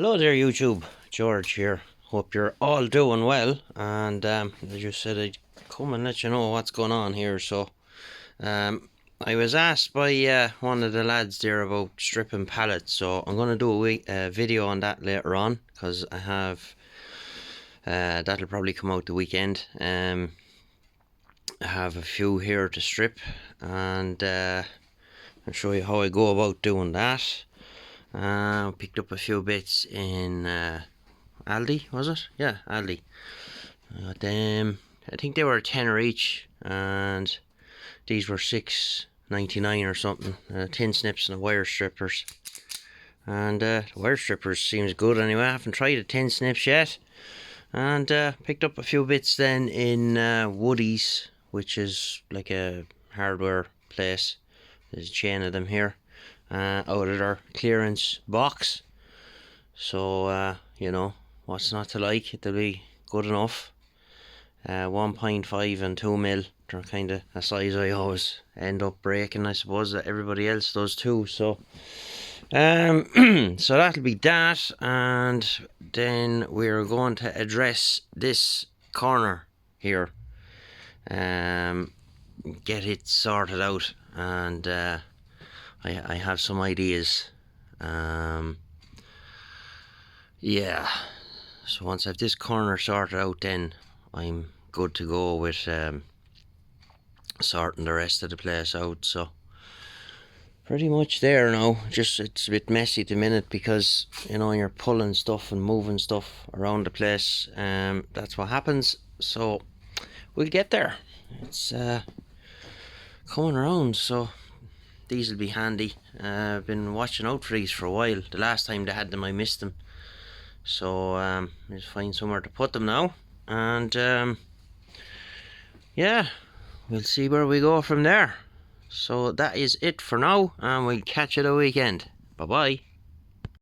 Hello there YouTube, George here. Hope you're all doing well, and I just said I'd come and let you know what's going on here. So I was asked by one of the lads there about stripping pallets, so I'm going to do a video on that later on, because I have that'll probably come out the weekend. I have a few here to strip, and I'll show you how I go about doing that. Picked up a few bits in Aldi, was it? Yeah, Aldi. I think they were a tenner each, and these were $6.99 or something. Tin snips and the wire strippers. And the wire strippers seems good anyway. I haven't tried the tin snips yet. And picked up a few bits then in Woodies, which is like a hardware place. There's a chain of them here. Out of their clearance box, so you know, what's not to like? It'll be good enough. 1.5 and 2 mil, they're kind of a size I always end up breaking, I suppose, that everybody else does too. So so that'll be that, and then we're going to address this corner here, get it sorted out, and I have some ideas. Yeah, so once I have this corner sorted out, then I'm good to go with sorting the rest of the place out. So pretty much there now. Just it's a bit messy at the minute because, you know, you're pulling stuff and moving stuff around the place. That's what happens. So we'll get there. It's coming around, so these will be handy. I've been watching out for these for a while. The last time they had them, I missed them. So I'll just find somewhere to put them now. And yeah, we'll see where we go from there. So that is it for now, and we'll catch you the weekend. Bye bye.